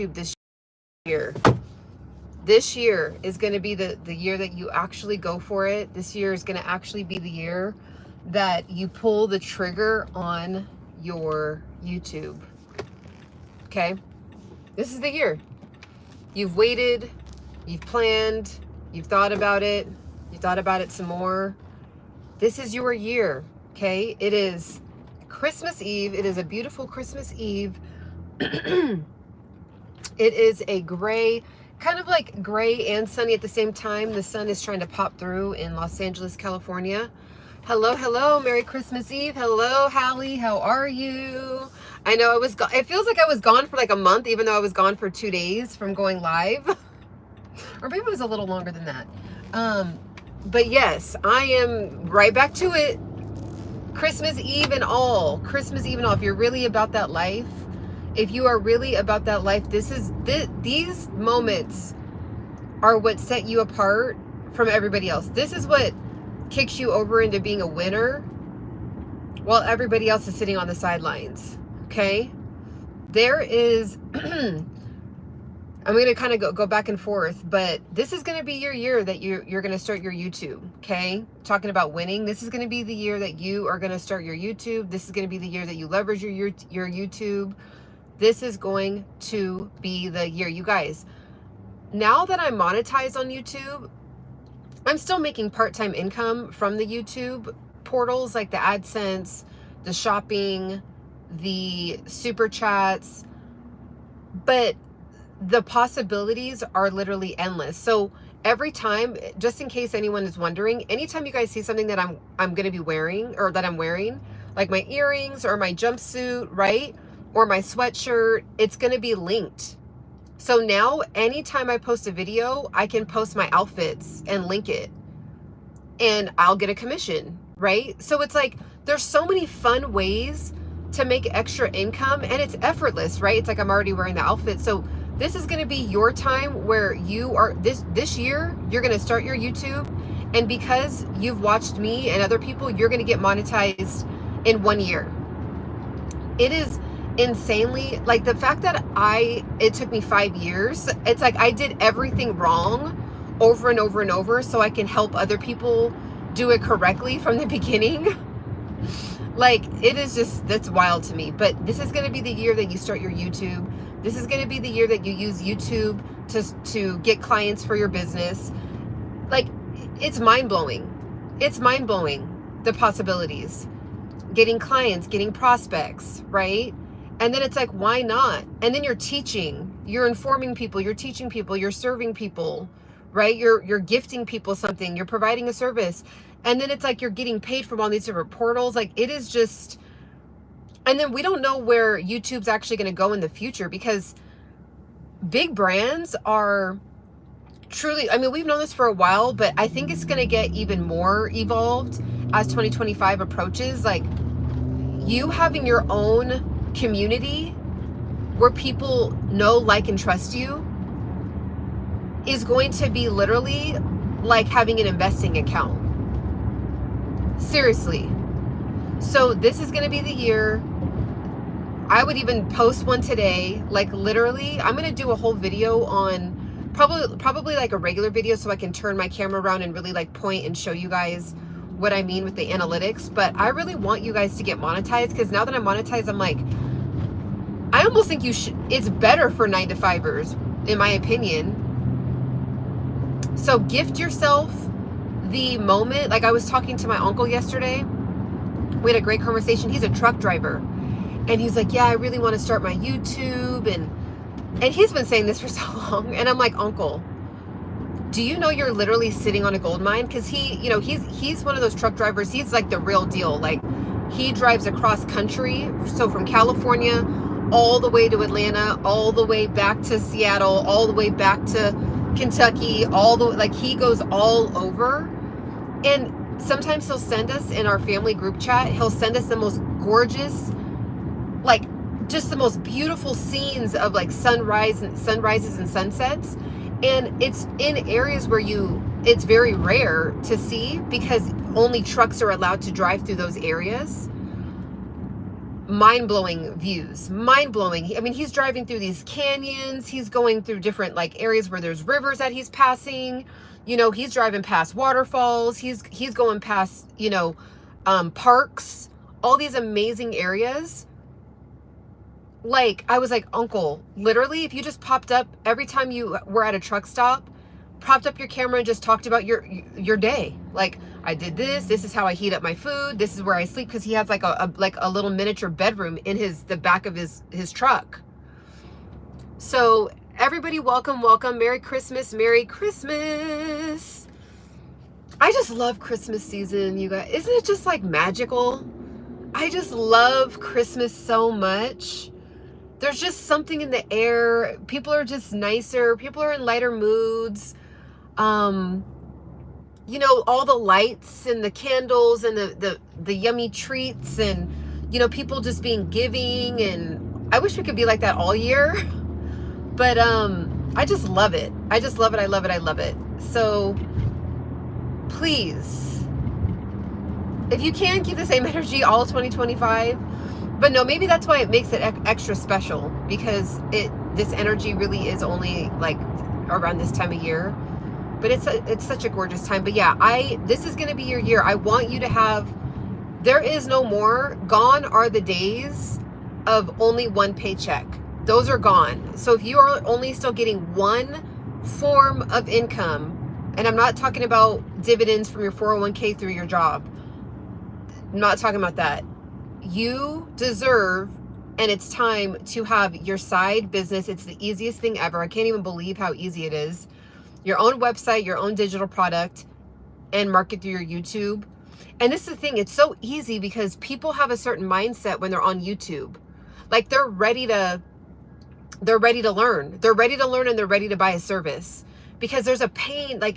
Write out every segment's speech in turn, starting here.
YouTube this year. This year is going to be the year that you actually go for it. This year is going to actually be the year that you pull the trigger on your YouTube. Okay? This is the year. You've waited, you've planned, you've thought about it, you thought about it some more. This is your year, okay? It is Christmas Eve. It is a beautiful Christmas Eve. It is a gray, kind of like gray and sunny at the same time. The sun is trying to pop through in Los Angeles, California. Hello, hello, Merry Christmas Eve. Hello, Hallie, how are you? I know it feels like I was gone for like a month, even though I was gone for 2 days from going live. Or maybe it was a little longer than that. But yes, I am right back to it. Christmas Eve and all. Christmas Eve and all. If you're really about that life, if you are really about that life, these moments are what set you apart from everybody else. This is what kicks you over into being a winner while everybody else is sitting on the sidelines. Okay? There is... I'm going to kind of go back and forth, but this is going to be your year that you're going to start your YouTube, okay? Talking about winning, this is going to be the year that you are going to start your YouTube. This is going to be the year that you leverage your YouTube. This is going to be the year. You guys, now that I'm monetized on YouTube, I'm still making part-time income from the YouTube portals like the AdSense, the shopping, the super chats, but the possibilities are literally endless. So every time, just in case anyone is wondering, anytime you guys see something that I'm going to be wearing, or that I'm wearing, like my earrings or my jumpsuit, right? Or my sweatshirt, it's going to be linked. So now anytime I post a video, I can post my outfits and link it, and I'll get a commission, right? So it's like, there's so many fun ways to make extra income, and it's effortless, right? It's like I'm already wearing the outfit. So this is going to be your time where you are, this year, you're going to start your YouTube. And because you've watched me and other people, you're going to get monetized in 1 year. It is insanely, like the fact that it took me 5 years. It's like I did everything wrong over and over and over so I can help other people do it correctly from the beginning. Like, it is just, that's wild to me. But this is going to be the year that you start your YouTube. This is going to be the year that you use YouTube to get clients for your business. Like, it's mind-blowing. It's mind-blowing, the possibilities. Getting clients, getting prospects, right? And then it's like, why not? And then you're teaching, you're informing people, you're teaching people, you're serving people, right? You're gifting people something, you're providing a service. And then it's like you're getting paid from all these different portals. Like, it is just... And then we don't know where YouTube's actually going to go in the future, because big brands are truly, I mean, we've known this for a while, but I think it's going to get even more evolved as 2025 approaches. Like, you having your own community where people know, like, and trust you is going to be literally like having an investing account. Seriously. So this is going to be the year. I would even post one today. Like, literally, I'm going to do a whole video on probably like a regular video, so I can turn my camera around and really like point and show you guys what I mean with the analytics. But I really want you guys to get monetized, because now that I'm monetized, I'm like, I almost think it's better for 9-to-5ers, in my opinion. So gift yourself the moment. Like, I was talking to my uncle yesterday. We had a great conversation. He's a truck driver. And he's like, yeah, I really want to start my YouTube. And he's been saying this for so long. And I'm like, Uncle, do you know you're literally sitting on a gold mine? Because he's one of those truck drivers. He's like the real deal. Like, he drives across country. So from California all the way to Atlanta, all the way back to Seattle, all the way back to Kentucky, like, he goes all over. And sometimes he'll send us in our family group chat, he'll send us the most gorgeous, like, just the most beautiful scenes of like sunrises and sunsets. And it's in areas where it's very rare to see, because only trucks are allowed to drive through those areas. mind-blowing views, mind-blowing. I mean, he's driving through these canyons, he's going through different like areas where there's rivers that he's passing, you know, he's driving past waterfalls, he's going past, you know, parks, all these amazing areas. Like, I was like, uncle, literally, if you just popped up every time you were at a truck stop, propped up your camera and just talked about your day. Like, I did this. This is how I heat up my food. This is where I sleep, because he has like a little miniature bedroom in the back of his truck. So everybody, welcome, welcome. Merry Christmas, Merry Christmas. I just love Christmas season, you guys. Isn't it just like magical? I just love Christmas so much. There's just something in the air. People are just nicer. People are in lighter moods. You know, all the lights and the candles and the yummy treats, and, you know, people just being giving. And I wish we could be like that all year. But I just love it. I just love it. I love it. I love it. So please, if you can, keep the same energy all of 2025. But no, maybe that's why it makes it extra special, because this energy really is only like around this time of year. But it's such a gorgeous time. But yeah, this is going to be your year. I want you to have, there is no more, gone are the days of only one paycheck. Those are gone. So if you are only still getting one form of income, and I'm not talking about dividends from your 401k through your job, I'm not talking about that. You deserve, and it's time to have your side business. It's the easiest thing ever. I can't even believe how easy it is. Your own website, your own digital product, and market through your YouTube. And this is the thing, it's so easy because people have a certain mindset when they're on YouTube. Like, they're ready to learn. They're ready to learn, and they're ready to buy a service, because there's a pain. Like,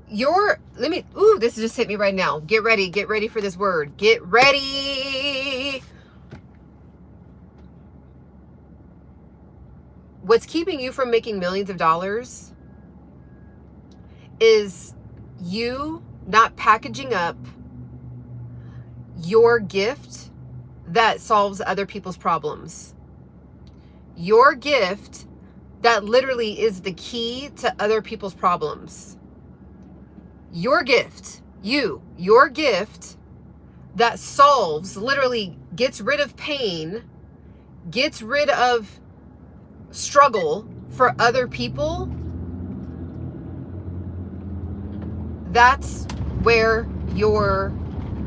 this just hit me right now. Get ready for this word. Get ready. What's keeping you from making millions of dollars is you not packaging up your gift that solves other people's problems. Your gift that literally is the key to other people's problems. Your gift, your gift that solves, literally gets rid of pain, gets rid of struggle for other people. That's where your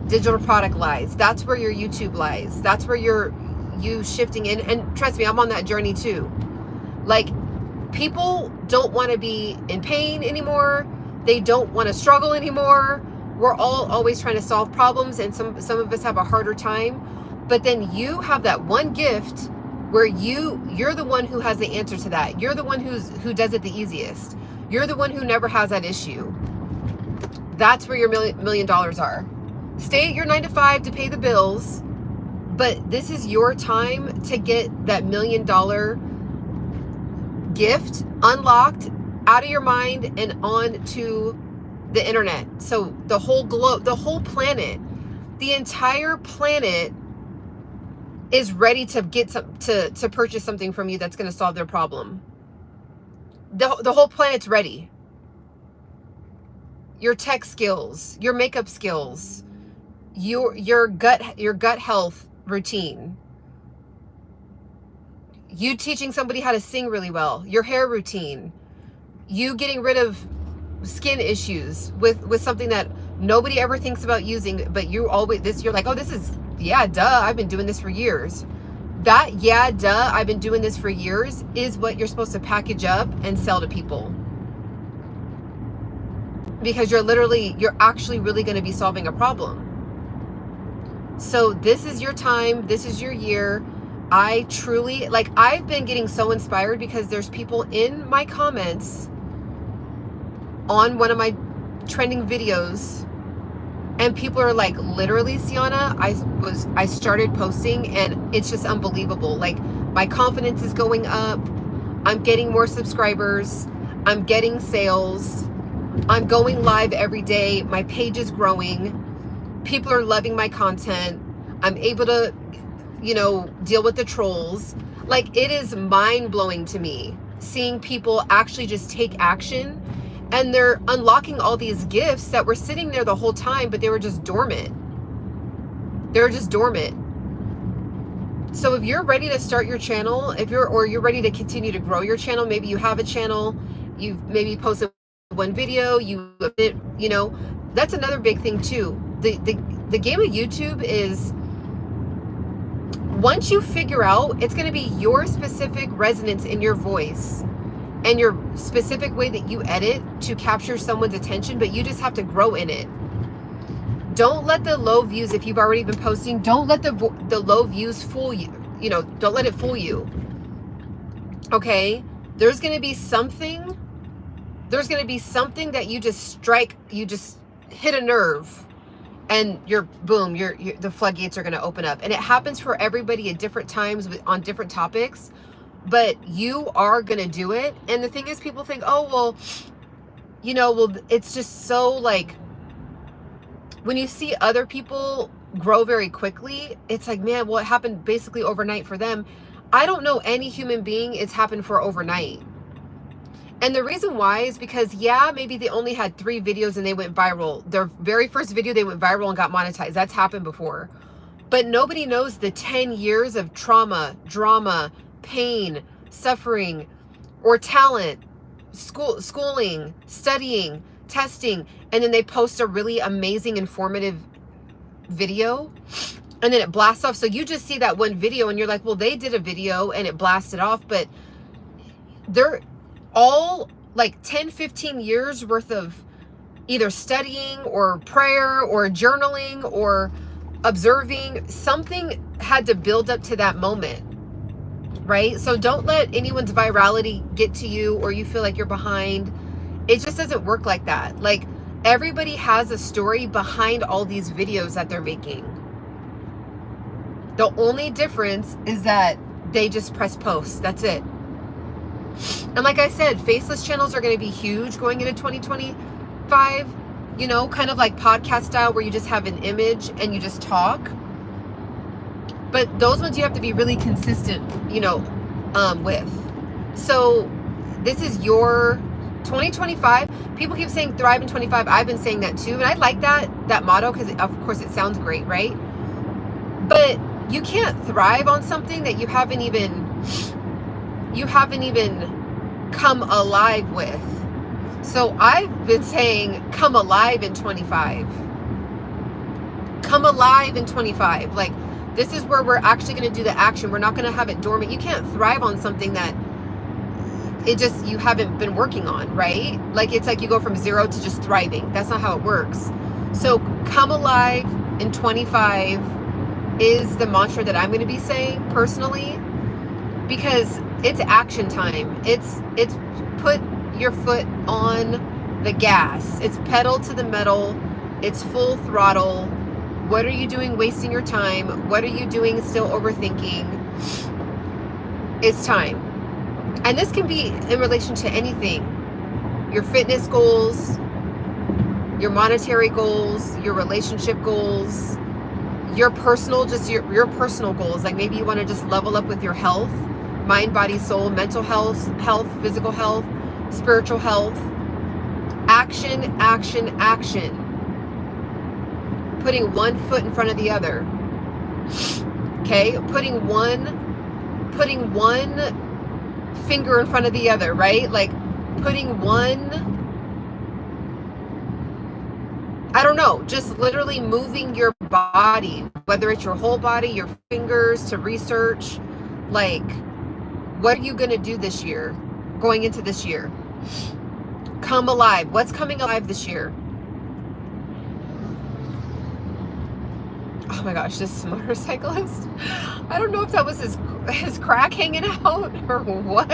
digital product lies. That's where your YouTube lies. That's where you shifting in. And trust me, I'm on that journey too. Like, people don't want to be in pain anymore. They don't want to struggle anymore. We're all always trying to solve problems, and some of us have a harder time. But then you have that one gift where you're the one who has the answer to that. You're the one who does it the easiest. You're the one who never has that issue. That's where your $1 million are. Stay at your 9 to 5 to pay the bills, but this is your time to get that $1 million gift unlocked out of your mind and onto the internet. So the whole globe, the whole planet, the entire planet is ready to get to purchase something from you that's going to solve their problem. The whole planet's ready. Your tech skills, your makeup skills, your gut health routine, you teaching somebody how to sing really well, your hair routine, you getting rid of skin issues with something that nobody ever thinks about using, but you're like, oh, this is, yeah, duh, I've been doing this for years. That, yeah, duh, I've been doing this for years is what you're supposed to package up and sell to people. Because you're actually really going to be solving a problem. So this is your time. This is your year. I truly, like, I've been getting so inspired because there's people in my comments on one of my trending videos, and people are like, literally, Ciana, I started posting and it's just unbelievable. Like, my confidence is going up. I'm getting more subscribers. I'm getting sales. I'm going live every day. My page is growing. People are loving my content. I'm able to you know, deal with the trolls. Like, it is mind-blowing to me seeing people actually just take action, and they're unlocking all these gifts that were sitting there the whole time, but they were just dormant. They were just dormant. So if you're ready to start your channel, or you're ready to continue to grow your channel, maybe you have a channel, you've maybe posted one video, you know, that's another big thing too. The game of YouTube is, once you figure out, it's going to be your specific resonance in your voice and your specific way that you edit to capture someone's attention, but you just have to grow in it. Don't let the low views, if you've already been posting, don't let the low views fool you. You know, don't let it fool you. Okay? There's going to be something that you just hit a nerve, and boom, the floodgates are going to open up. And it happens for everybody at different times on different topics, but you are going to do it. And the thing is, people think, oh, well, you know, well, it's just so like, when you see other people grow very quickly, it's like, man, well, it happened basically overnight for them. I don't know any human being it's happened for overnight. And the reason why is because, yeah, maybe they only had 3 videos and they went viral. Their very first video, they went viral and got monetized. That's happened before. But nobody knows the 10 years of trauma, drama, pain, suffering, or talent, schooling, studying, testing, and then they post a really amazing, informative video, and then it blasts off. So you just see that one video and you're like, well, they did a video and it blasted off, but they're all like 10, 15 years worth of either studying or prayer or journaling or observing. Something had to build up to that moment, right? So don't let anyone's virality get to you, or you feel like you're behind. It just doesn't work like that. Like, everybody has a story behind all these videos that they're making. The only difference is that they just press post. That's it. And like I said, faceless channels are going to be huge going into 2025, you know, kind of like podcast style, where you just have an image and you just talk. But those ones you have to be really consistent, you know, with. So this is your 2025. People keep saying thrive in 25. I've been saying that too, and I like that motto because of course it sounds great, right? But you can't thrive on something that you haven't even come alive with. So I've been saying come alive in 25. Come alive in 25. Like, this is where we're actually going to do the action. We're not going to have it dormant. You can't thrive on something that you haven't been working on, right? Like, it's like you go from 0 to just thriving. That's not how it works. So come alive in 25 is the mantra that I'm going to be saying personally, because it's action time. It's put your foot on the gas. It's pedal to the metal. It's full throttle. What are you doing wasting your time? What are you doing still overthinking? It's time. And this can be in relation to anything. Your fitness goals, your monetary goals, your relationship goals, your personal, just your personal goals. Like, maybe you want to just level up with your health, mind, body, soul, mental health, physical health, spiritual health. Action, action, action. Putting one foot in front of the other. Okay? Putting one finger in front of the other, right? Like, putting one, I don't know, just literally moving your body, whether it's your whole body, your fingers, to research, like, what are you going to do this year, going into this year? Come alive. What's coming alive this year? Oh my gosh, this motorcyclist. I don't know if that was his crack hanging out or what.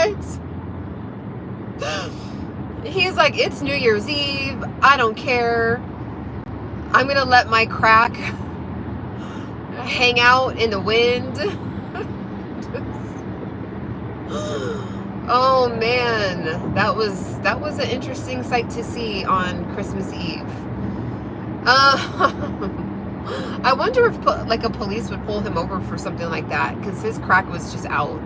He's like, it's New Year's Eve. I don't care. I'm going to let my crack hang out in the wind. Oh man, that was an interesting sight to see on Christmas Eve. I wonder if like a police would pull him over for something like that, because his crack was just out.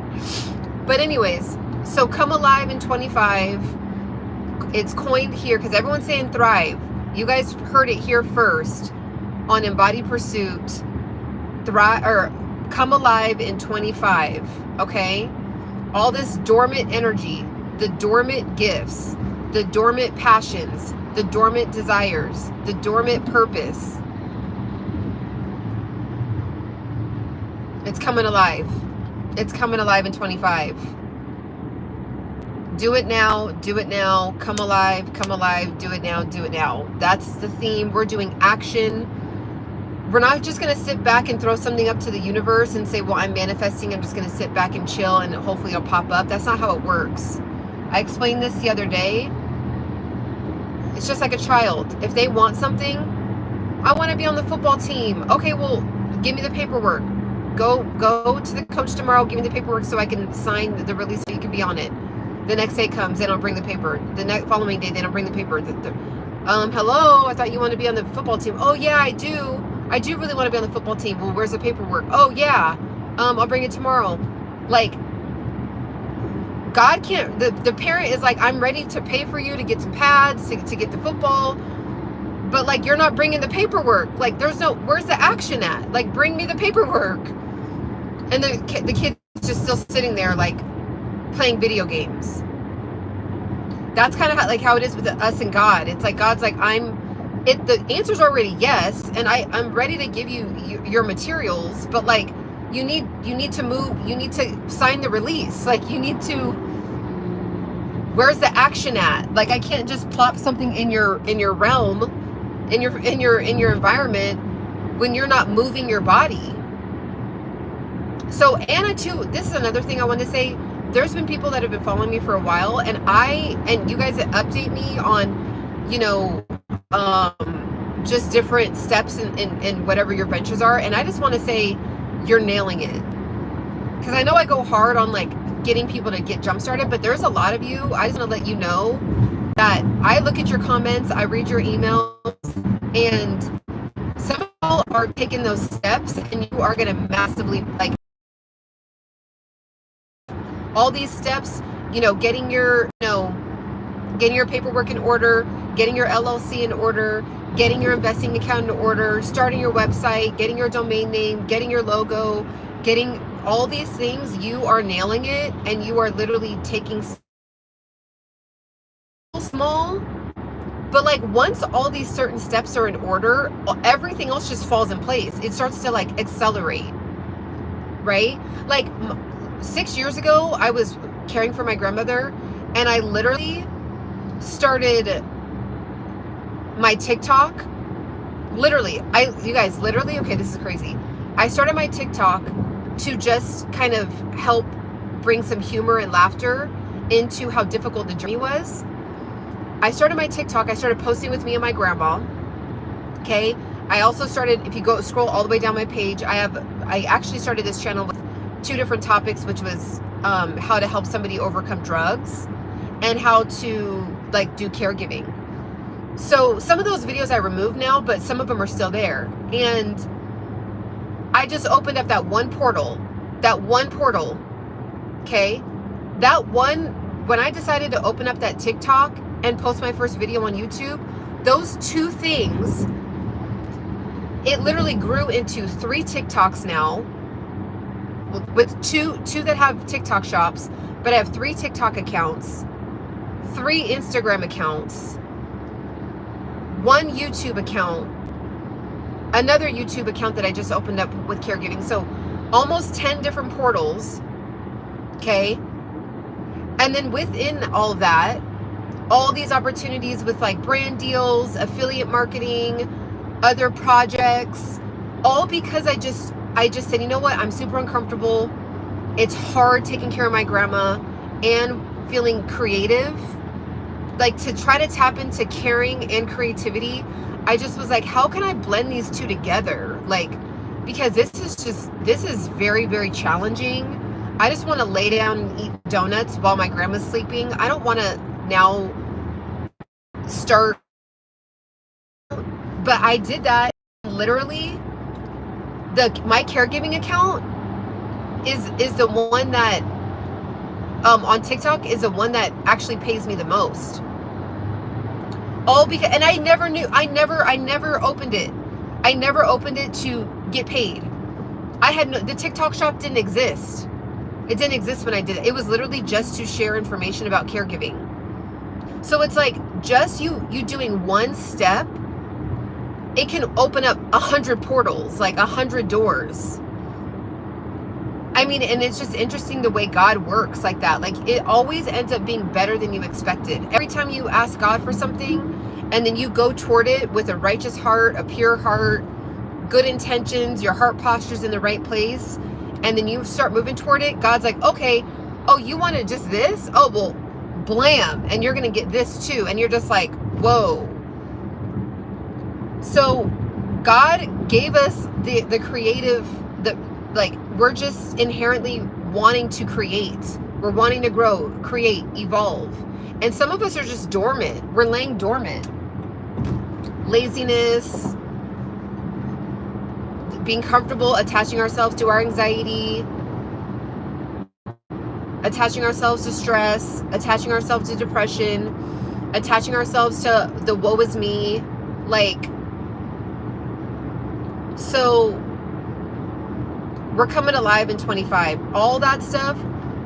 But anyways, so come alive in 25. It's coined here because everyone's saying thrive. You guys heard it here first on Embody Pursuit. Thrive, or come alive in 25. Okay, all this dormant energy, the dormant gifts, the dormant passions, the dormant desires, the dormant purpose. It's coming alive. It's coming alive in 25. Do it now, do it now, come alive, do it now, do it now. That's the theme. We're doing action. We're not just going to sit back and throw something up to the universe and say, well, I'm manifesting. I'm just going to sit back and chill and hopefully it'll pop up. That's not how it works. I explained this the other day. It's just like a child. If they want something, I want to be on the football team. Okay, well, give me the paperwork. Go to the coach tomorrow. Give me the paperwork so I can sign the release so you can be on it. The next day comes, they don't bring the paper. The next following day, they don't bring the paper. Hello, I thought you wanted to be on the football team. Oh yeah, I do. I do really want to be on the football team. Well, where's the paperwork? Oh yeah, I'll bring it tomorrow. Like, God can't. The parent is like, I'm ready to pay for you to get some pads to get the football, but like you're not bringing the paperwork. Like there's no. Where's the action at? Like bring me the paperwork. And the kid's just still sitting there like playing video games. That's kind of how it is with us and God. It's like God's like, the answer's already yes, and I'm ready to give you your materials, but like you need to move, you need to sign the release. Like you need to, where's the action at? Like I can't just plop something in your realm, in your environment when you're not moving your body. So Anna too, this is another thing I want to say. There's been people that have been following me for a while, and you guys update me on, you know, just different steps in whatever your ventures are. And I just want to say you're nailing it. Because I know I go hard on like getting people to get jump started, but there's a lot of you. I just want to let you know that I look at your comments, I read your emails, and some of you are taking those steps, and you are going to massively like all these steps, you know, getting your paperwork in order, getting your LLC in order, getting your investing account in order, starting your website, getting your domain name, getting your logo, getting all these things. You are nailing it, and you are literally taking small, but like once all these certain steps are in order, everything else just falls in place. It starts to like accelerate, right? Like 6 years ago, I was caring for my grandmother, and I literally started my TikTok. You guys, okay, this is crazy. I started my TikTok to just kind of help bring some humor and laughter into how difficult the journey was. I started my TikTok. I started posting with me and my grandma. Okay. I also started, if you scroll all the way down my page, I actually started this channel with 2 different topics, which was how to help somebody overcome drugs and how to like do caregiving. So some of those videos I removed now, but some of them are still there. And I just opened up that one portal, okay? When I decided to open up that TikTok and post my first video on YouTube, those 2 things, it literally grew into 3 TikToks now, with two that have TikTok shops, but I have 3 TikTok accounts, 3 Instagram accounts, 1 YouTube account, another YouTube account that I just opened up with caregiving. So almost 10 different portals, okay? And then within all of that, all these opportunities with like brand deals, affiliate marketing, other projects, all because I just said, you know what, I'm super uncomfortable. It's hard taking care of my grandma and feeling creative. Like to try to tap into caring and creativity, I just was like, how can I blend these 2 together? Like, because this is very, very challenging. I just want to lay down and eat donuts while my grandma's sleeping. I don't want to now start, but I did that literally my caregiving account is the one that on TikTok is the one that actually pays me the most. All because, and I never knew, I never opened it. I never opened it to get paid. I had no, the TikTok shop didn't exist. It didn't exist when I did it. It was literally just to share information about caregiving. So it's like just you doing one step, it can open up 100 portals, like 100 doors. I mean, and it's just interesting the way God works like that. Like it always ends up being better than you expected. Every time you ask God for something and then you go toward it with a righteous heart, a pure heart, good intentions, your heart posture's in the right place, and then you start moving toward it, God's like, okay, oh, you wanted just this? Oh, well, blam, and you're gonna get this too. And you're just like, whoa. So God gave us the creative, like we're just inherently wanting to create. We're wanting to grow, create, evolve. And some of us are just dormant. We're laying dormant. Laziness, being comfortable, attaching ourselves to our anxiety, attaching ourselves to stress, attaching ourselves to depression, attaching ourselves to the woe is me. Like, so we're coming alive in 25. All that stuff,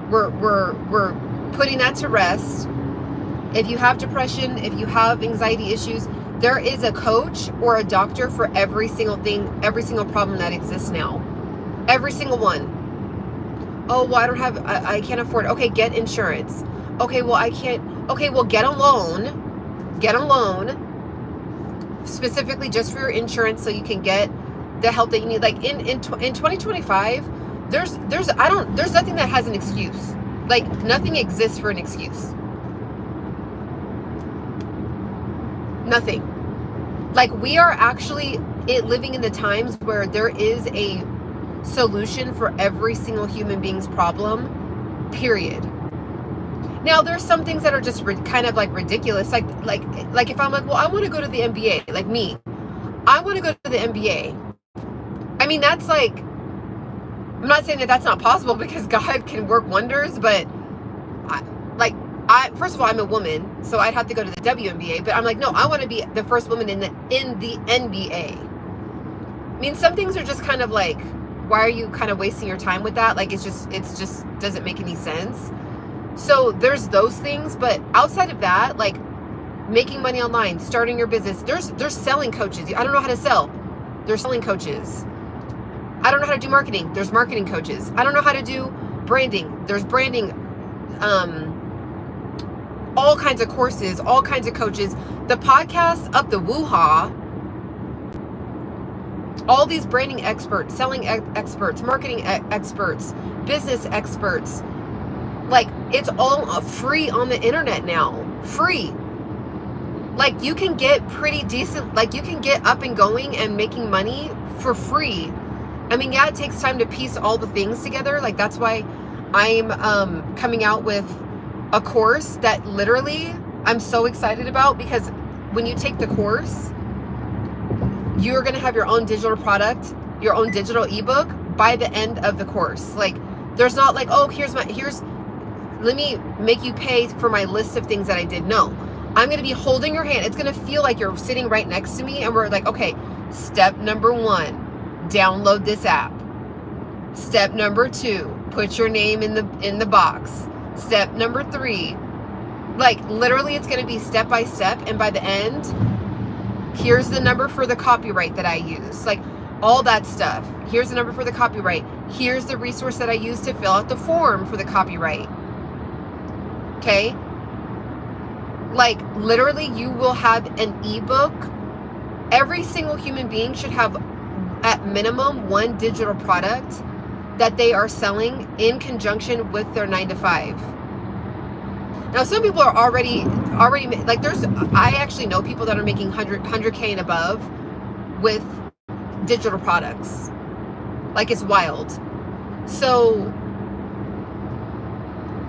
we're putting that to rest. If you have depression, if you have anxiety issues, there is a coach or a doctor for every single thing, every single problem that exists now. Every single one. Oh, well, I can't afford it. Okay, get insurance. Okay, well, I can't. Okay, well, get a loan. Get a loan specifically just for your insurance so you can get the help that you need. Like in 2025, there's nothing that has an excuse. Like nothing exists for an excuse. Nothing. Like we are actually living in the times where there is a solution for every single human being's problem, period. Now there's some things that are just kind of like ridiculous. Like if I'm like, well, I want to go to the NBA, like me, I want to go to the NBA. I mean, that's like, I'm not saying that that's not possible because God can work wonders, but first of all, I'm a woman, so I'd have to go to the WNBA, but I'm like, no, I want to be the first woman in the NBA. I mean, some things are just kind of like, why are you kind of wasting your time with that? Like, it's just doesn't make any sense. So there's those things, but outside of that, like making money online, starting your business, there's selling coaches. I don't know how to sell. There's selling coaches. I don't know how to do marketing. There's marketing coaches. I don't know how to do branding. There's branding, all kinds of courses, all kinds of coaches. The podcast up the woo-ha. All these branding experts, selling experts, marketing experts, business experts. Like, it's all free on the internet now. Free. Like, you can get pretty decent, like, you can get up and going and making money for free. I mean, yeah, it takes time to piece all the things together. Like, that's why I'm coming out with a course that literally I'm so excited about, because when you take the course, you're going to have your own digital product, your own digital ebook by the end of the course. Like, there's not like, oh, let me make you pay for my list of things that I did. No, I'm going to be holding your hand. It's going to feel like you're sitting right next to me, and we're like, okay, step number 1, download this app. Step number 2, put your name in the box. Step number 3, like literally it's going to be step by step. And by the end, here's the number for the copyright that I use. Like all that stuff. Here's the number for the copyright. Here's the resource that I use to fill out the form for the copyright. Okay. Like literally you will have an ebook. Every single human being should have at minimum one digital product that they are selling in conjunction with their 9-to-5. Now, some people are already like I actually know people that are making 100K and above with digital products. Like, it's wild. So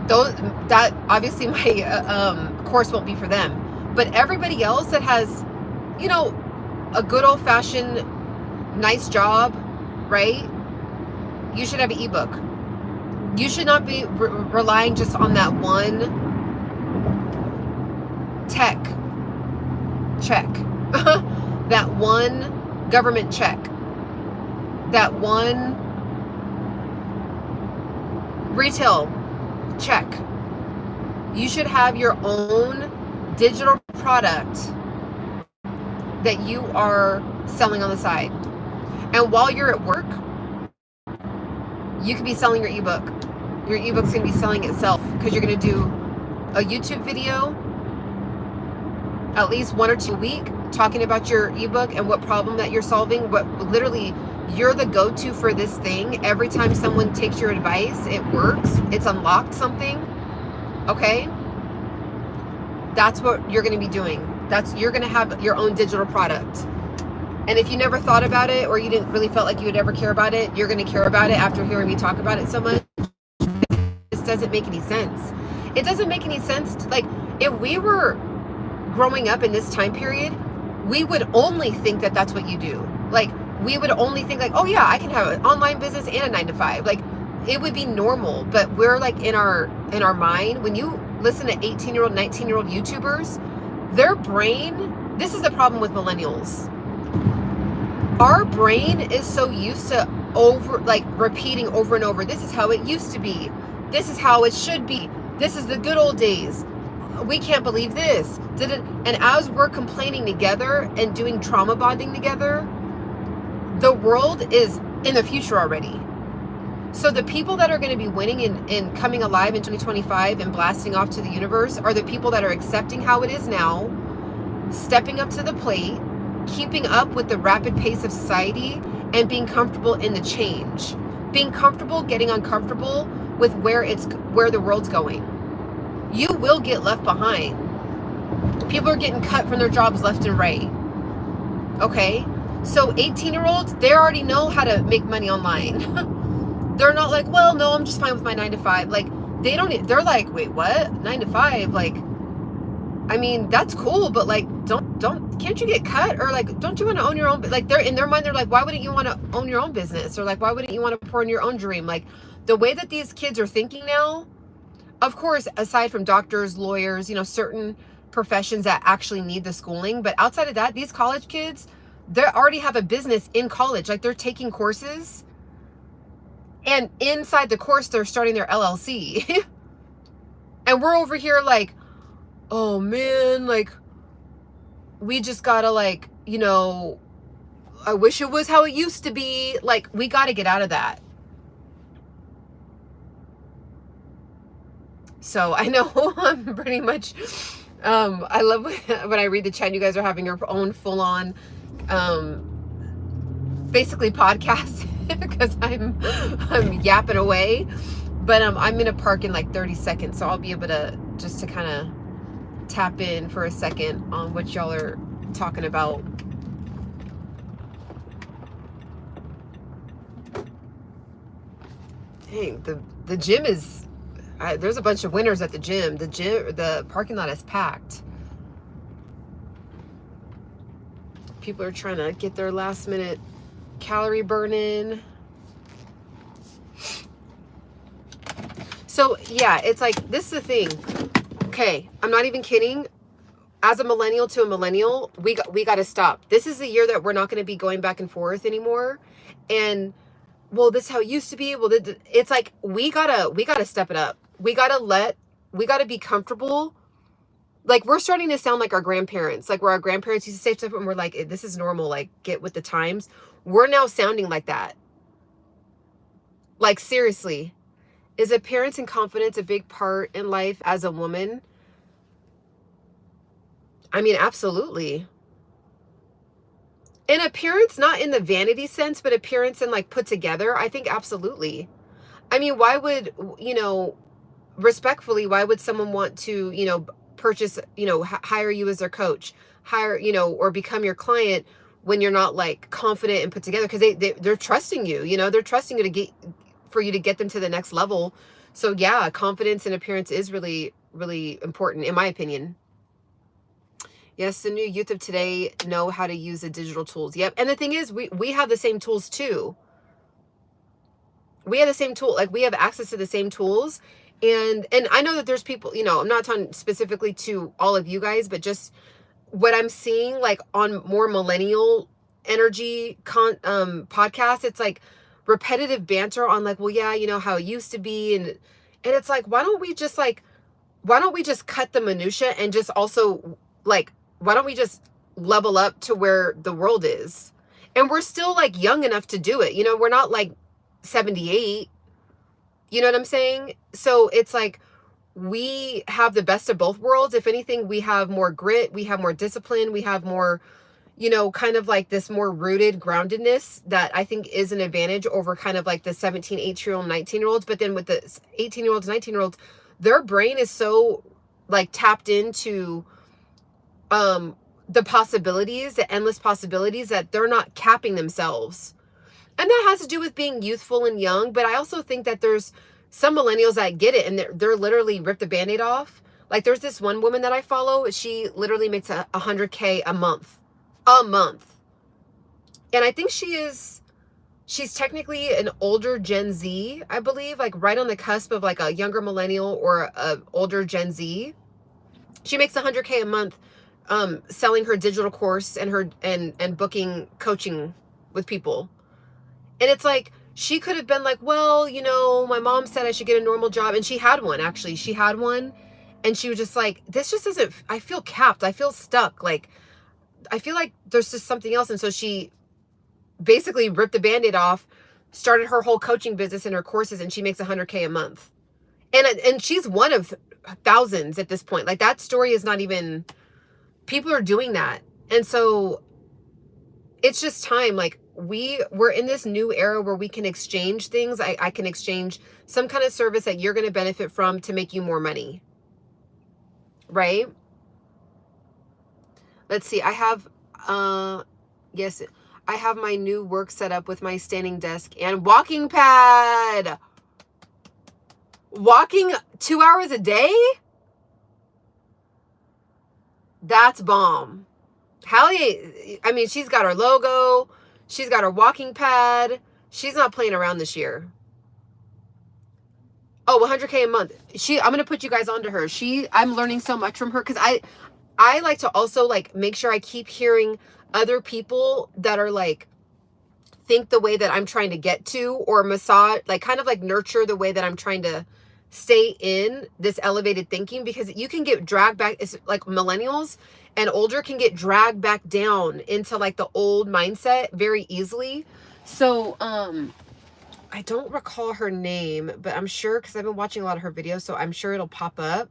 that obviously my course won't be for them, but everybody else that has, you know, a good old fashioned nice job, right? You should have an ebook. You should not be relying just on that one tech check, that one government check, that one retail check. You should have your own digital product that you are selling on the side. And while you're at work, you could be selling your ebook. Your ebook's going to be selling itself because you're going to do a YouTube video at least 1 or 2 a week talking about your ebook and what problem that you're solving. What literally you're the go-to for this thing. Every time someone takes your advice, it works. It's unlocked something. Okay? That's what you're going to be doing. You're going to have your own digital product. And if you never thought about it, or you didn't really felt like you would ever care about it, you're going to care about it after hearing me talk about it so much. This doesn't make any sense. It doesn't make any sense. Like, if we were growing up in this time period, we would only think that that's what you do. Like, we would only think like, oh yeah, I can have an online business and a 9 to 5. Like, it would be normal. But we're like in our mind, when you listen to 18-year-old, 19-year-old YouTubers, their brain, this is the problem with millennials. Our brain is so used to repeating over and over. This is how it used to be. This is how it should be. This is the good old days. We can't believe this. And as we're complaining together and doing trauma bonding together, the world is in the future already. So the people that are going to be winning and coming alive in 2025 and blasting off to the universe are the people that are accepting how it is now, stepping up to the plate, keeping up with the rapid pace of society, and being comfortable in the change. Being comfortable getting uncomfortable with where the world's going. You will get left behind. People are getting cut from their jobs left and right. Okay? So 18-year-olds, they already know how to make money online. They're not like, well, no, I'm just fine with my 9 to 5. Like, they're like, wait, what? 9 to 5? Like, I mean, that's cool, but like, can't you get cut? Or like, don't you want to own your own? Like, they're in their mind, they're like, why wouldn't you want to own your own business? Or like, why wouldn't you want to pour in your own dream? Like, the way that these kids are thinking now, of course, aside from doctors, lawyers, certain professions that actually need the schooling, but outside of that, these college kids, they already have a business in college. Like, they're taking courses, and inside the course, they're starting their LLC. And we're over here like, oh man, like, we just gotta like, I wish it was how it used to be. Like, we gotta get out of that. So I know I'm pretty much, I love when I read the chat, you guys are having your own full-on, basically podcast because I'm yapping away, but I'm gonna park in like 30 seconds, so I'll be able to just kind of tap in for a second on what y'all are talking about. Dang, the gym is, there's a bunch of winners at the gym. The parking lot is packed. People are trying to get their last minute calorie burn in. So yeah, it's like, this is the thing. Okay, I'm not even kidding. As a millennial to a millennial, we got to stop. This is the year that we're not going to be going back and forth anymore. And well, this is how it used to be. Well, it's like, we gotta step it up. We gotta be comfortable. Like, we're starting to sound like our grandparents, like where our grandparents used to say stuff and we're like, this is normal, like, get with the times. We're now sounding like that. Like, seriously, is appearance and confidence a big part in life as a woman? I mean, absolutely. And appearance, not in the vanity sense, but appearance and like put together, I think absolutely. I mean, why would, respectfully, why would someone want to, purchase, hire you as their coach, or become your client when you're not like confident and put together? Because they're trusting you, they're trusting you for you to get them to the next level. So yeah, confidence and appearance is really, really important, in my opinion. Yes, the new youth of today know how to use the digital tools. Yep. And the thing is, we have the same tools too. we have the same tool, like we have access to the same tools. And I know that there's people, you know, I'm not talking specifically to all of you guys, but just what I'm seeing like on more millennial energy podcasts, it's like repetitive banter on like, well, yeah, you know how it used to be. And it's like, why don't we just cut the minutia and just also like, why don't we just level up to where the world is? And we're still like young enough to do it. You know, we're not like 78. You know what I'm saying? So it's like, we have the best of both worlds. If anything, we have more grit, we have more discipline, we have more, you know, kind of like this more rooted groundedness that I think is an advantage over kind of like the 17, 18-year-old, 19-year-olds. But then with the 18-year-olds, 19-year-olds, their brain is so like tapped into the possibilities, the endless possibilities, that they're not capping themselves. And that has to do with being youthful and young. But I also think that there's some millennials that get it and they're literally ripped the Band-Aid off. Like there's this one woman that I follow. She literally makes $100K a month. And I think she's technically an older Gen Z, I believe, like right on the cusp of like a younger millennial or a older Gen Z. She makes $100K a month selling her digital course and her and booking coaching with people. And it's like, she could have been like, well, you know, my mom said I should get a normal job. And she had one, actually. She had one. And she was just like, this just doesn't, I feel capped. I feel stuck. Like, I feel like there's just something else. And so she basically ripped the Band-Aid off, started her whole coaching business and her courses, and she makes $100K a month. And she's one of thousands at this point. Like, that story is not even, people are doing that. And so it's just time. Like, we're in this new era where we can exchange things. I can exchange some kind of service that you're going to benefit from to make you more money. Right? Let's see. I have, yes, I have my new work set up with my standing desk and walking pad. Walking 2 hours a day? That's bomb. Hallie, I mean, she's got her logo. She's got her walking pad. She's not playing around this year. Oh, 100K a month. I'm going to put you guys onto her. I'm learning so much from her because I like to also like make sure I keep hearing other people that are like, think the way that I'm trying to get to, or massage, like kind of like nurture the way that I'm trying to stay in this elevated thinking, because you can get dragged back. It's like millennials and older can get dragged back down into like the old mindset very easily. So, I don't recall her name, but I'm sure, because I've been watching a lot of her videos, so I'm sure it'll pop up.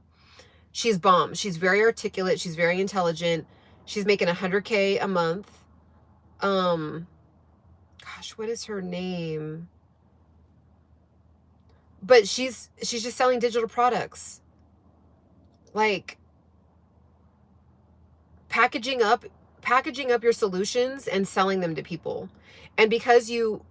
She's bomb. She's very articulate. She's very intelligent. She's making $100K a month. Gosh, what is her name? But she's just selling digital products. Like packaging up your solutions and selling them to people. And because you've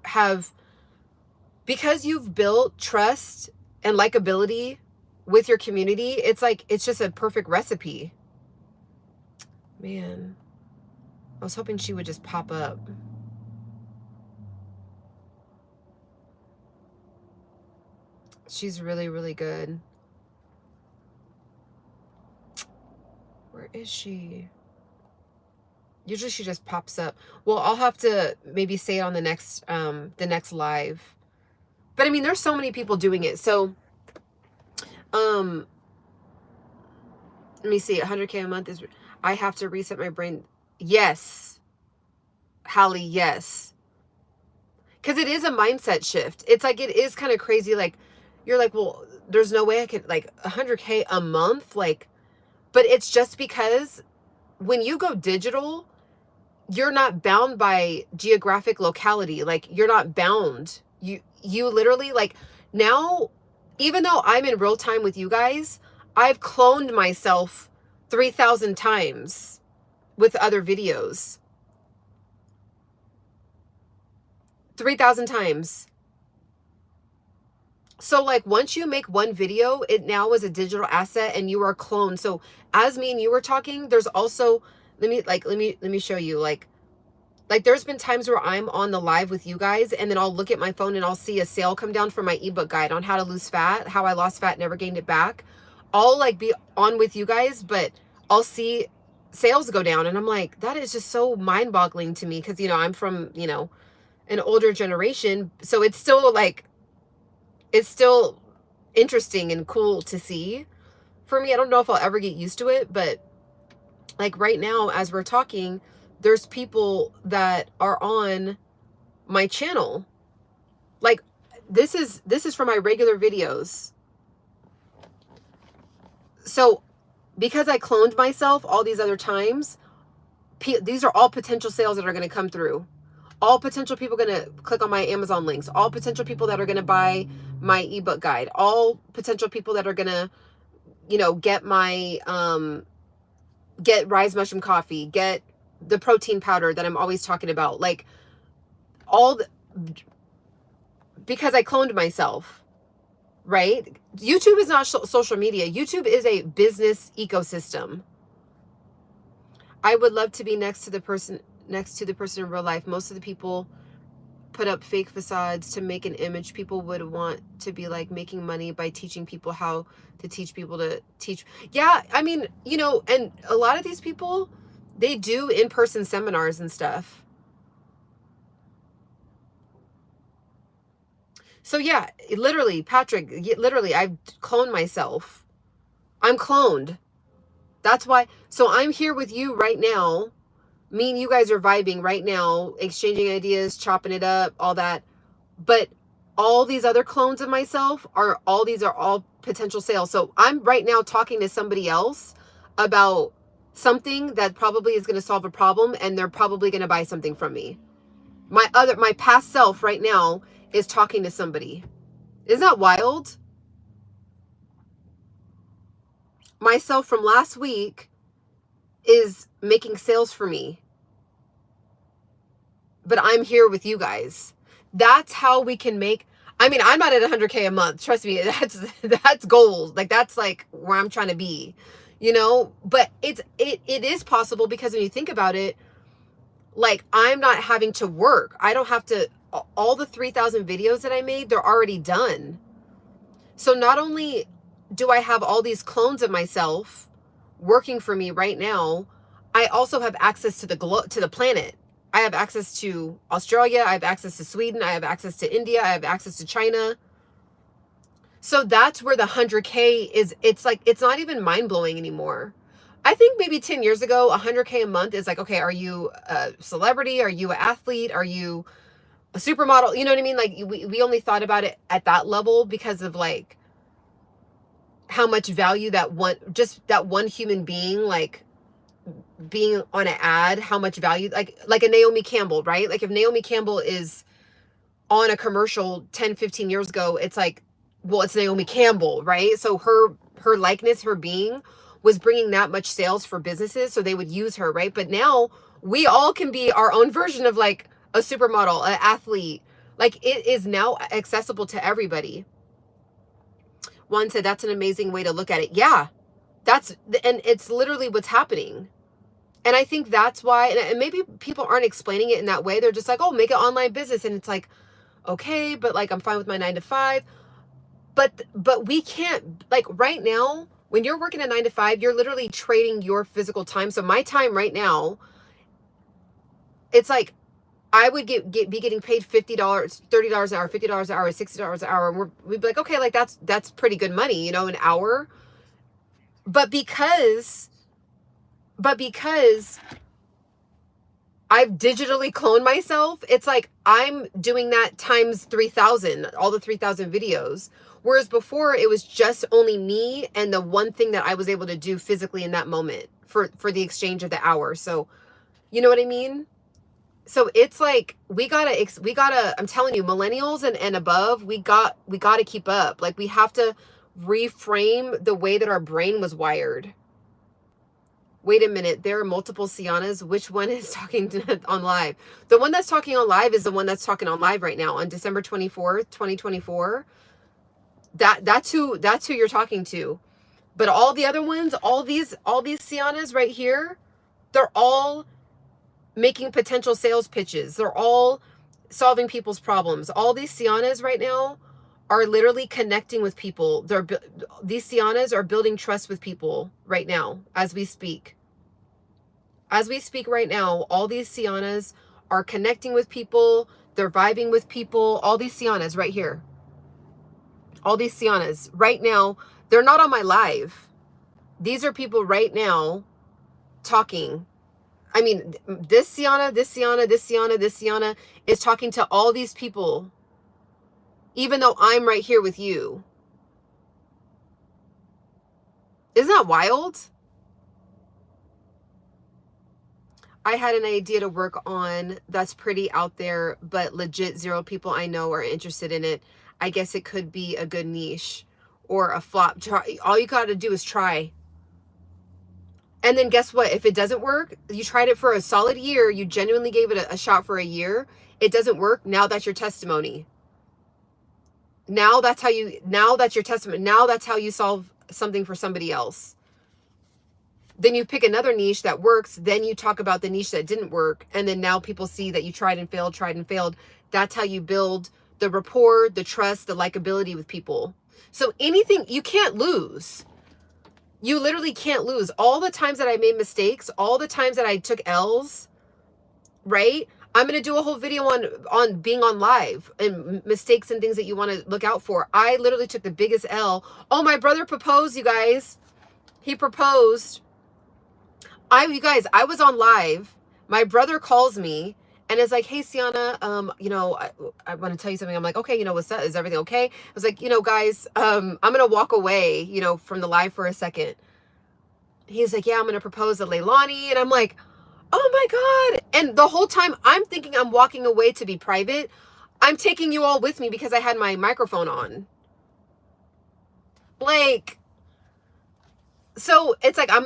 built trust and likability with your community, it's like, it's just a perfect recipe. Man, I was hoping she would just pop up. She's really, really good. Where is she? Usually she just pops up. Well, I'll have to maybe say it on the next live. But I mean, there's so many people doing it. So, let me see. 100K a month is, I have to reset my brain. Yes. Hallie, yes. Because it is a mindset shift. It's like, it is kind of crazy. Like, you're like, well, there's no way I could, like, 100K a month. Like, but it's just because when you go digital, you're not bound by geographic locality. Like, you're not bound. You literally, like, now, even though I'm in real time with you guys, I've cloned myself 3,000 times with other videos. 3,000 times. So like, once you make one video, it now is a digital asset and you are cloned. So as me and you were talking, there's also, let me show you, like Like there's been times where I'm on the live with you guys and then I'll look at my phone and I'll see a sale come down for my ebook guide on how to lose fat, how I lost fat, never gained it back. I'll like be on with you guys, but I'll see sales go down and I'm like, that is just so mind-boggling to me because, you know, I'm from, you know, an older generation. So it's still like, it's still interesting and cool to see for me. I don't know if I'll ever get used to it, but like right now, as we're talking, there's people that are on my channel. Like this is for my regular videos. So because I cloned myself all these other times, these are all potential sales that are going to come through. All potential people going to click on my Amazon links. All potential people that are going to buy my ebook guide. All potential people that are going to, you know, get my, get RYZE mushroom coffee, get the protein powder that I'm always talking about. Like all the, because I cloned myself, right? YouTube is not social media. YouTube is a business ecosystem. I would love to be next to the person in real life. Most of the people put up fake facades to make an image. People would want to be like making money by teaching people how to teach people to teach. Yeah, I mean, you know, and a lot of these people, they do in-person seminars and stuff. So yeah, literally, Patrick, literally, I've cloned myself. I'm cloned. That's why. So I'm here with you right now. Me and you guys are vibing right now, exchanging ideas, chopping it up, all that. But all these other clones of myself these are all potential sales. So I'm right now talking to somebody else about something that probably is going to solve a problem and they're probably going to buy something from me. My past self right now is talking to somebody. Isn't that wild? Myself from last week is making sales for me. But I'm here with you guys. That's how we can make, I mean, I'm not at 100K a month. Trust me, that's gold. Like that's like where I'm trying to be, you know, but it is possible because when you think about it, like I'm not having to work. I don't have to, all the 3,000 videos that I made, they're already done. So not only do I have all these clones of myself working for me right now, I also have access to the planet. I have access to Australia. I have access to Sweden. I have access to India. I have access to China. So that's where the 100K is. It's like, it's not even mind blowing anymore. I think maybe 10 years ago, 100K a month is like, okay, are you a celebrity? Are you an athlete? Are you a supermodel? You know what I mean? Like we only thought about it at that level because of like how much value that one human being, like being on an ad, how much value, like a Naomi Campbell, right? Like if Naomi Campbell is on a commercial 10, 15 years ago, it's like, well, it's Naomi Campbell, right? So her likeness, her being was bringing that much sales for businesses. So they would use her, right? But now we all can be our own version of like a supermodel, an athlete. Like it is now accessible to everybody. One said, that's an amazing way to look at it. Yeah, and it's literally what's happening. And I think that's why, and maybe people aren't explaining it in that way. They're just like, oh, make an online business. And it's like, okay, but like, I'm fine with my 9 to 5. But we can't, like right now, when you're working a 9 to 5, you're literally trading your physical time. So my time right now, it's like, I would be getting paid $50, $30 an hour, $50 an hour, $60 an hour. And we'd be like, okay, like that's pretty good money, you know, an hour. But because I've digitally cloned myself, it's like I'm doing that times 3,000, all the 3,000 videos. Whereas before it was just only me and the one thing that I was able to do physically in that moment for the exchange of the hour. So, you know what I mean? So it's like, we gotta, I'm telling you, millennials and above, we gotta keep up. Like we have to reframe the way that our brain was wired. Wait a minute, there are multiple Cianas. Which one is talking on live? The one that's talking on live is the one that's talking on live right now on December 24th, 2024. That's who you're talking to. But all the other ones, all these Cianas right here, they're all making potential sales pitches. They're all solving people's problems. All these Cianas right now are literally connecting with people. These Cianas are building trust with people right now as we speak. As we speak right now, all these Cianas are connecting with people. They're vibing with people. All these Cianas right here. All these Cianas right now, they're not on my live. These are people right now talking. I mean, this Ciana, this Ciana, this Ciana, this Ciana is talking to all these people, even though I'm right here with you. Isn't that wild? I had an idea to work on that's pretty out there, but legit 0 people I know are interested in it. I guess it could be a good niche or a flop. All you got to do is try. And then guess what? If it doesn't work, you tried it for a solid year. You genuinely gave it a shot for a year. It doesn't work. Now that's your testimony. Now that's your testimony. Now that's how you solve something for somebody else. Then you pick another niche that works. Then you talk about the niche that didn't work. And then now people see that you tried and failed. That's how you build the rapport, the trust, the likability with people. So anything, you can't lose. You literally can't lose. All the times that I made mistakes, all the times that I took L's, right? I'm going to do a whole video on being on live and mistakes and things that you want to look out for. I literally took the biggest L. Oh, my brother proposed, you guys. He proposed. You guys, I was on live. My brother calls me and is like, hey, Ciana, I want to tell you something. I'm like, okay, what's that? Is everything okay? I was like, guys, I'm going to walk away, from the live for a second. He's like, yeah, I'm going to propose to Leilani. And I'm like, oh my God. And the whole time I'm thinking I'm walking away to be private. I'm taking you all with me because I had my microphone on. Blake. So it's like, I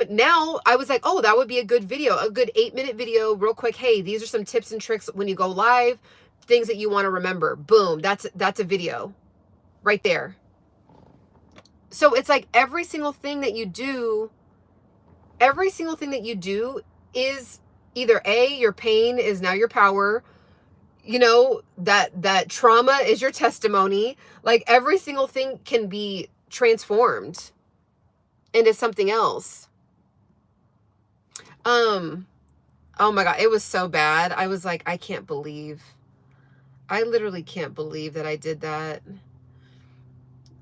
was like, oh, that would be a good video, a good 8-minute video, real quick. Hey, these are some tips and tricks when you go live, things that you want to remember. Boom. That's a video right there. So it's like every single thing that you do is either your pain is now your power, that trauma is your testimony. Like every single thing can be transformed into something else. Oh my God, it was so bad. I was like, I literally can't believe that I did that.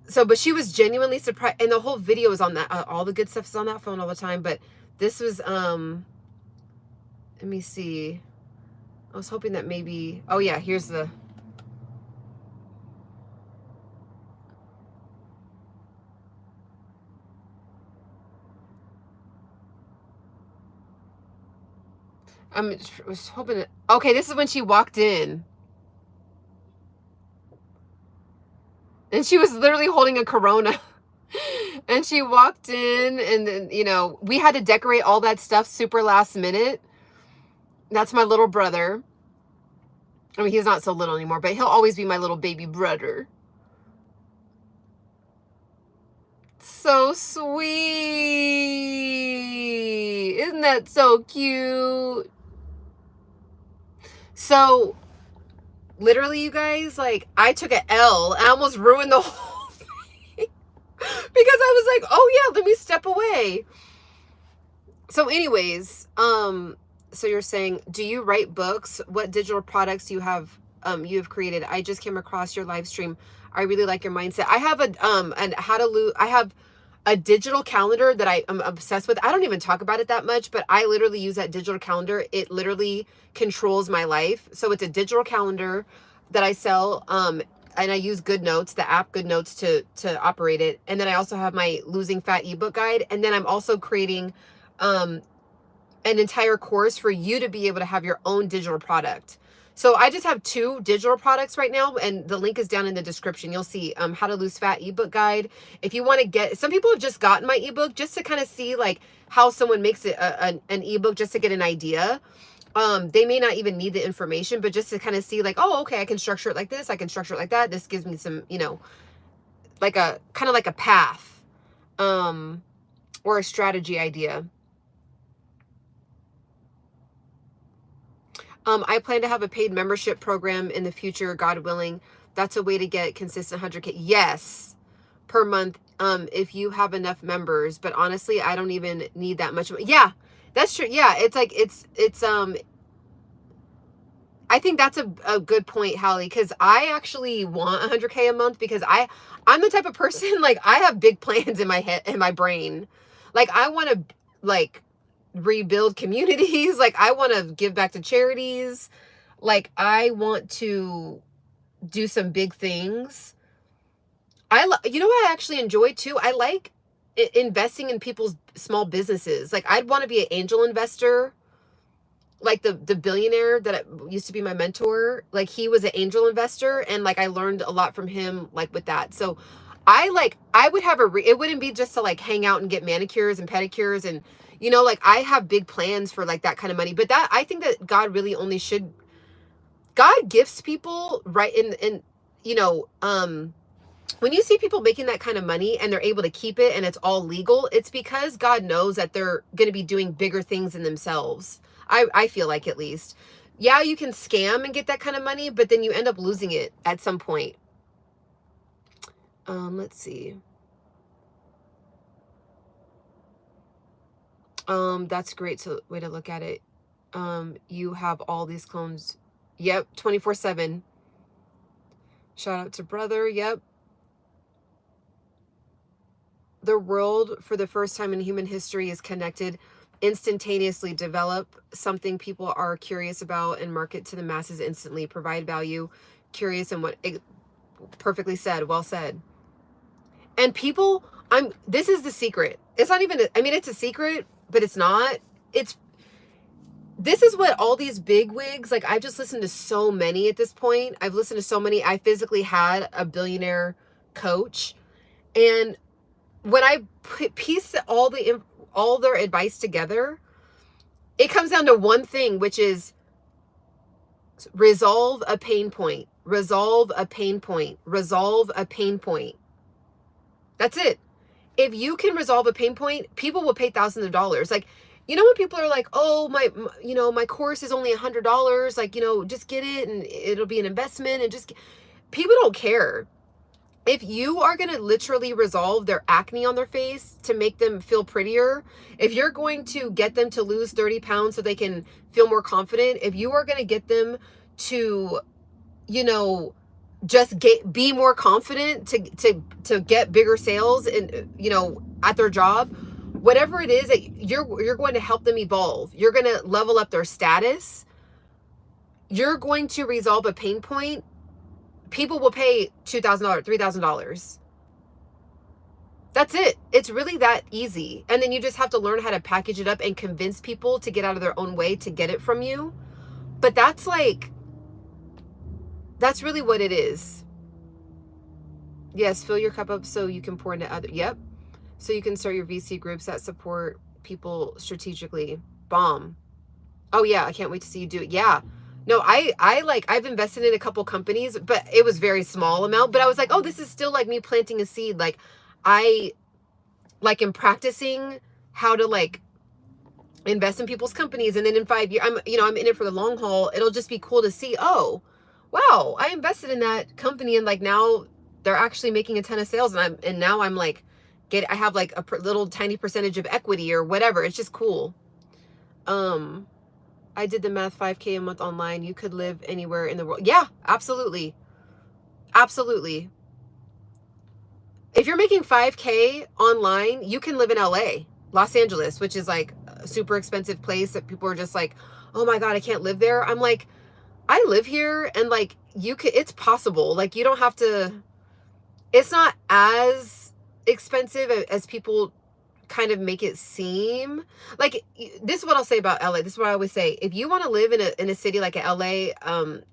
So, but she was genuinely surprised, and the whole video is on that, all the good stuff is on that phone all the time, but this was, let me see. I was hoping that maybe, oh yeah, here's the, I was hoping that, okay, this is when she walked in. And she was literally holding a Corona. And she walked in and then, we had to decorate all that stuff super last minute. That's my little brother. I mean, he's not so little anymore, but he'll always be my little baby brother. So sweet. Isn't that so cute? So literally, you guys, like I took an L. I almost ruined the whole thing because I was like, oh yeah, let me step away. So anyways, so you're saying, do you write books? What digital products you have created? I just came across your live stream. I really like your mindset. I have I have a digital calendar that I am obsessed with. I don't even talk about it that much, but I literally use that digital calendar. It literally controls my life. So it's a digital calendar that I sell. And I use GoodNotes, the app GoodNotes to operate it. And then I also have my Losing Fat ebook guide. And then I'm also creating an entire course for you to be able to have your own digital product. So I just have 2 digital products right now, and the link is down in the description. You'll see How to Lose Fat ebook guide. If you want to get, some people have just gotten my ebook just to kind of see like how someone makes it an ebook, just to get an idea. They may not even need the information, but just to kind of see like, oh, okay, I can structure it like this. I can structure it like that. This gives me some, like a kind of like a path, or a strategy idea. I plan to have a paid membership program in the future, God willing. That's a way to get consistent 100K. Yes, per month. If you have enough members, but honestly, I don't even need that much. Yeah, that's true. Yeah, it's like, I think that's a good point, Hallie, because I actually want 100K a month because I'm the type of person, like, I have big plans in my head, in my brain. Like, I want to, like, rebuild communities. Like, I want to give back to charities. Like, I want to do some big things. You know what I actually enjoy too? I like investing in people's small businesses. Like, I'd want to be an angel investor. Like the billionaire that used to be my mentor, like, he was an angel investor, and like I learned a lot from him, like, with that. So I would have it wouldn't be just to like hang out and get manicures and pedicures, and like, I have big plans for like that kind of money. But that, I think that God gifts people, right? In when you see people making that kind of money and they're able to keep it and it's all legal, it's because God knows that they're going to be doing bigger things in themselves. I feel like, at least. Yeah, you can scam and get that kind of money, but then you end up losing it at some point. Let's see. That's great. So, way to look at it. You have all these clones. Yep, 24/7. Shout out to brother. Yep. The world, for the first time in human history, is connected. Instantaneously develop something people are curious about and market to the masses instantly. Provide value, curious, and what perfectly said. Well said. And people, this is the secret. It's not even, it's a secret, but it's not. This is what all these big wigs, like, I've just listened to so many at this point. I've listened to so many. I physically had a billionaire coach, and when I piece all their advice together, it comes down to one thing, which is resolve a pain point, resolve a pain point, resolve a pain point. That's it. If you can resolve a pain point, people will pay thousands of dollars. Like, when people are like, oh, my course is only $100, like, just get it and it'll be an investment, and people don't care. If you are going to literally resolve their acne on their face to make them feel prettier, if you're going to get them to lose 30 pounds so they can feel more confident, if you are going to get them to, just be more confident to get bigger sales and, at their job, whatever it is, that you're going to help them evolve. You're going to level up their status. You're going to resolve a pain point. People will pay $2,000, $3,000. That's it. It's really that easy. And then you just have to learn how to package it up and convince people to get out of their own way to get it from you. But that's really what it is. Yes, fill your cup up so you can pour into others. Yep. So you can start your VC groups that support people strategically. Bomb. Oh yeah, I can't wait to see you do it. Yeah. No, I've invested in a couple companies, but it was very small amount. But I was like, oh, this is still like me planting a seed. Like, I am practicing how to like invest in people's companies, and then in 5 years, I'm in it for the long haul. It'll just be cool to see, oh, wow, I invested in that company, and like now they're actually making a ton of sales, and now I'm like, I have like a little tiny percentage of equity or whatever. It's just cool. I did the math, 5K a month online. You could live anywhere in the world. Yeah, absolutely. Absolutely. If you're making 5K online, you can live in LA, Los Angeles, which is like a super expensive place that people are just like, oh my God, I can't live there. I'm like, I live here, and like, it's possible. Like, you don't have to, it's not as expensive as people kind of make it seem. Like, this is what I'll say about LA. This is what I always say. If you want to live in a city like LA,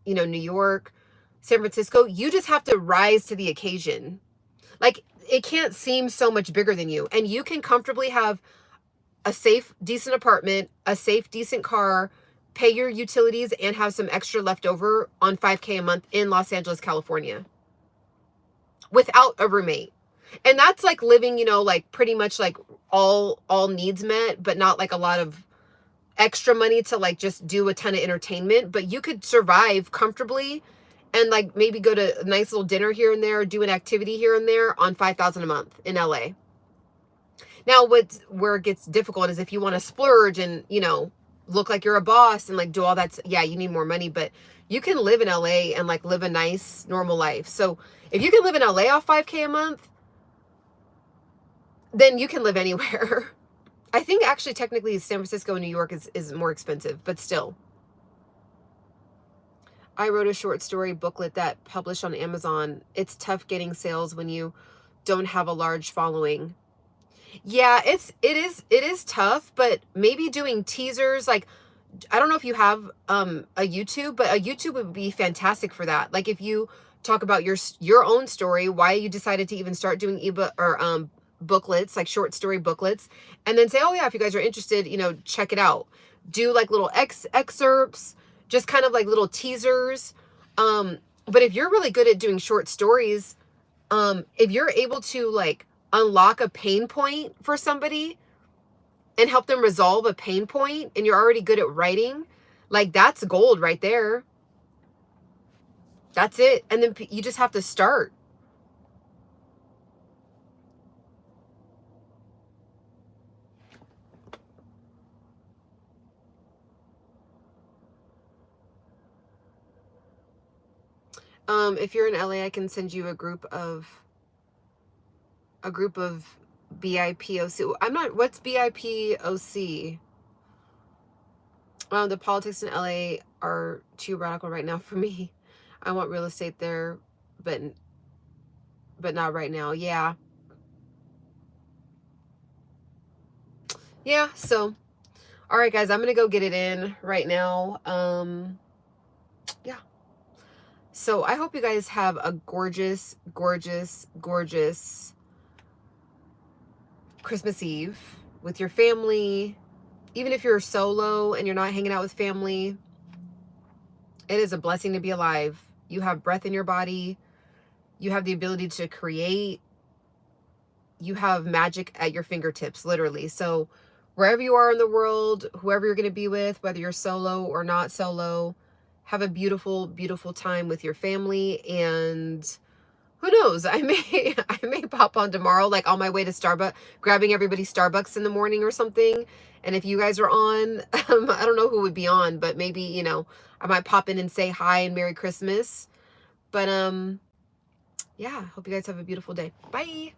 New York, San Francisco, you just have to rise to the occasion. Like, it can't seem so much bigger than you, and you can comfortably have a safe, decent apartment, a safe, decent car, pay your utilities, and have some extra left over on 5K a month in Los Angeles, California, without a roommate. And that's like living, like pretty much like all needs met, but not like a lot of extra money to like just do a ton of entertainment, but you could survive comfortably and like maybe go to a nice little dinner here and there, do an activity here and there on $5,000 a month in LA. Now, where it gets difficult is if you want to splurge and, you know, look like you're a boss and like do all that. Yeah, you need more money, but you can live in LA and like live a nice, normal life. So if you can live in LA off $5K a month, then you can live anywhere. I think actually technically San Francisco and New York is more expensive, but still. I wrote a short story booklet that published on Amazon. It's tough getting sales when you don't have a large following. Yeah, it is tough, but maybe doing teasers, like I don't know if you have a YouTube, but a YouTube would be fantastic for that. Like if you talk about your own story, why you decided to even start doing ebook or booklets, like short story booklets, and then say, oh yeah, if you guys are interested, you know, check it out. Do like little excerpts, just kind of like little teasers. But if you're really good at doing short stories, if you're able to like unlock a pain point for somebody and help them resolve a pain point, and you're already good at writing, like that's gold right there. That's it. And then you just have to start. If you're in LA, I can send you a group of BIPOC. I'm not, what's BIPOC? The politics in LA are too radical right now for me. I want real estate there, but not right now. Yeah. Yeah, so all right guys, I'm going to go get it in right now. Yeah. So I hope you guys have a gorgeous, gorgeous, gorgeous Christmas Eve with your family. Even if you're solo and you're not hanging out with family, it is a blessing to be alive. You have breath in your body. You have the ability to create. You have magic at your fingertips, literally. So wherever you are in the world, whoever you're going to be with, whether you're solo or not solo, have a beautiful, beautiful time with your family. And who knows, I may pop on tomorrow, like on my way to Starbucks, grabbing everybody Starbucks in the morning or something. And if you guys are on, I don't know who would be on, but maybe, you know, I might pop in and say hi and Merry Christmas. But yeah, hope you guys have a beautiful day. Bye.